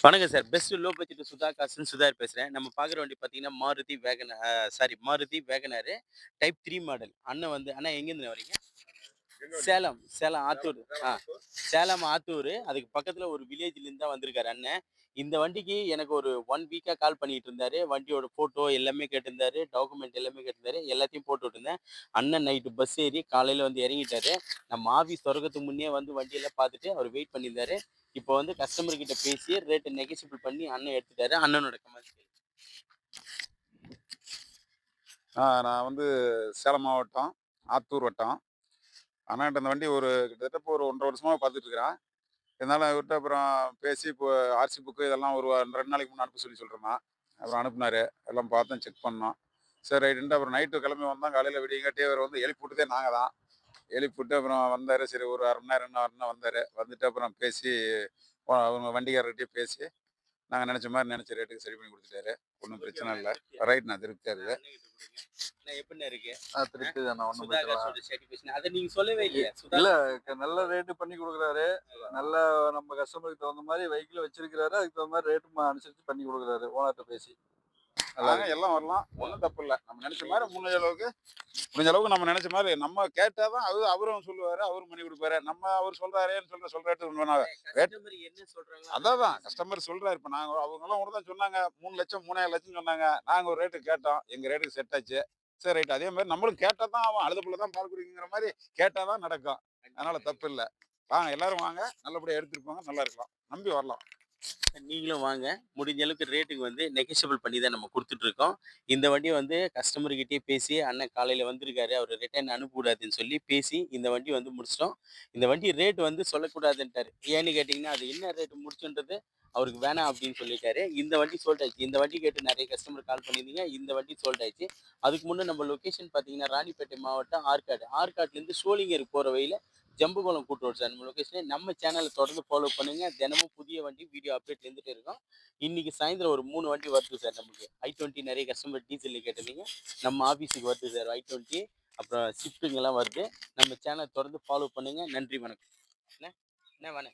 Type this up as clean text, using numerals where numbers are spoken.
வணக்கம் sir. Best low budget Sudha காசுன்னு சுதார் பேசுறேன். நம்ம பார்க்குற வண்டி பார்த்தீங்கன்னா, மாருதி வேகனாரு டைப் 3 மாடல். அண்ணன் வந்து அண்ணா எங்கேருந்து வரீங்க? சேலம் ஆத்தூர். சேலம் ஆத்தூரு. அதுக்கு பக்கத்துல ஒரு வில்லேஜ்லேருந்து தான் வந்திருக்காரு அண்ணன். இந்த வண்டிக்கு எனக்கு ஒரு 1 வீக்கா கால் பண்ணிட்டு இருந்தாரு. வண்டியோட ஃபோட்டோ எல்லாமே கேட்டிருந்தாரு. டாக்குமெண்ட் எல்லாமே கேட்டிருந்தாரு. எல்லாத்தையும் போட்டு விட்டுருந்தேன். அண்ணன் நைட்டு பஸ் ஏறி காலையில வந்து இறங்கிட்டாரு. நம்ம ஆஃபீஸ் தொறக்கறதுக்கு முன்னே வந்து வண்டியெல்லாம் பார்த்துட்டு அவர் வெயிட் பண்ணியிருந்தாரு. இப்போ வந்து கஸ்டமர் கிட்ட பேசி ரேட் நெகோஷியபிள் பண்ணி அண்ணன் எடுத்துட்டாரு. அண்ணனோட கமெண்ட்ஸ் கேளுங்க. நான் வந்து சேலம் மாவட்டம், ஆத்தூர் வட்டம். அண்ணாட்ட இந்த வண்டி கிட்டத்தட்ட இப்போ ஒரு 1 1/2 வருஷமா பார்த்துட்டு இருக்கிறேன். இருந்தாலும் அவர்ட்ட அப்புறம் பேசி இப்போ ஆர்சி புக்கு இதெல்லாம் ஒரு 2 நாளைக்கு முன்ன அனுப்ப சொல்லியிருந்தான். அப்புறம் அனுப்புனாரு. எல்லாம் பார்த்தோம், செக் பண்ணோம். சரி ரைட்டுன்ட்டு அப்புறம் நைட்டு கிளம்பி வந்தோம். காலையில விடியங்காட்டியே இவர வந்து எழுப்பி விட்டதே நாங்க தான். எழுப்பி விட்டு அப்புறம் வந்தாரு. சரி ஒரு 1/2 மணி நேரம் இன்னும் வந்தாரு. வந்துட்டு அப்புறம் பேசி அவங்க வண்டிக்காரர்கிட்டயே பேசி நாங்க நெனச்ச ரேட்டுக்கு சரி பண்ணி குடுத்துட்டாரு. ஒண்ணும் பிரச்சனை இல்ல. ரைட் நான் திருப்தியா இருக்குது. அண்ணா எப்படிண்ணே இருக்கு? திருப்தி தானே ஒண்ணும் சுதா பிரச்சனை இல்ல. காசோட சர்டிஃபிகேஷன். அத நீங்க சொல்லவே இல்லையே. இல்ல நல்ல ரேட்டு பண்ணி குடுக்குறாரு. நல்ல நம்ம கஸ்டமருக்கு தகுந்த மாரி வெஹிக்கிள் வச்சிருக்கிறாரு. அதுக்கு தகுந்த மாரி ரேட்டும் அனுசரிச்சு பண்ணி குடுக்குறாரு. ஓனர்ட்ட பேசி. எல்லாம் வரலாம். ஒண்ணும் தப்பு இல்ல. நம்ம நெனச்ச மாரி முடிஞ்ச அளவுக்கு நம்ம நெனச்ச மாரி நம்ம கேட்டா தான் அவரும் சொல்லுவாரு. அவரும் பண்ணி குடுப்பாரு. அவர் சொல்றாரேன்னு சொல்ற ரேட்டு ரேட் கஸ்டமர் என்ன சொல்றாங்களோ அதான் கஸ்டமர் சொல்றாரு. இப்ப அவங்கலாம் கூட தான் சொன்னாங்க. 3,00,000 3,50,000 சொன்னாங்க. நாங்க ஒரு ரேட்டு கேட்டோம். எங்க ரேட்டுக்கு செட் ஆச்சு. சரி ரைட். அதே மாரி நம்மளும் கேட்டா தான் அவன் அழுத புள்ள தான் பால் குடிக்குங்கிற மாரி கேட்டா தான் நடக்கும். அதனால தப்பு இல்ல. வாங்க எல்லாரும் வாங்க. நல்லபடியா எடுத்துட்டு போங்க. நல்லா இருக்கலாம். நம்பி வரலாம். நீங்களும் வாங்க. முடிஞ்ச அளவுக்கு ரேட்டுக்கு வந்து நெகோஷியபிள் பண்ணி தான் நம்ம குடுத்துட்டுருக்கோம். இந்த வண்டிய வந்து கஸ்டமர் கிட்டயே பேசி, அண்ணன் காலையில வந்திருக்காரு. அவர ரிட்டர்ன் அனுப்பக்கூடாதுன்னு சொல்லி பேசி, இந்த வண்டி வந்து முடிச்சுட்டோம். இந்த வண்டி ரேட் வந்து சொல்லக்கூடாதுன்ட்டாரு. ஏன்னு கேட்டீங்கன்னா, அது என்ன ரேட் முடிச்சுன்றது அவருக்கு வேணாம் அப்படின்னு சொல்லிட்டாரு. இந்த வண்டி சோல்ட் ஆயிடுச்சு. இந்த வண்டி கேட்டு நெறைய கஸ்டமர் கால் பண்ணியிருந்தீங்க. இந்த வண்டி சோல்ட் ஆயிடுச்சு. அதுக்கு முன்ன நம்ம லொகேஷன் பார்த்தீங்கன்னா, ராணிப்பேட்டை மாவட்டம் ஆற்காடு. ஆற்காட்லேருந்து சோளிங்கர் போற வழியில ஜம்புகுளம் கூட்டு சார் நம்ம லொகேஷன். நம்ம சேனலை தொடர்ந்து ஃபாலோ பண்ணுங்க. தினமும் புதிய வண்டி வீடியோ அப்டேட் இருந்துட்டே இருக்கும். இன்னைக்கு சாயந்தரம் ஒரு 3 வண்டி வருது சார் நமக்கு. i20 நிறைய கஸ்டமர் டீசல்ல கேட்டிருந்தீங்க. நம்ம ஆஃபீஸுக்கு வருது சார் i20. அப்புறம் ஷிஃப்ட்டுங்கெல்லாம் வருது. நம்ம சேனலை தொடர்ந்து ஃபாலோ பண்ணுங்க. நன்றி வணக்கம். என்ன என்ன வேணே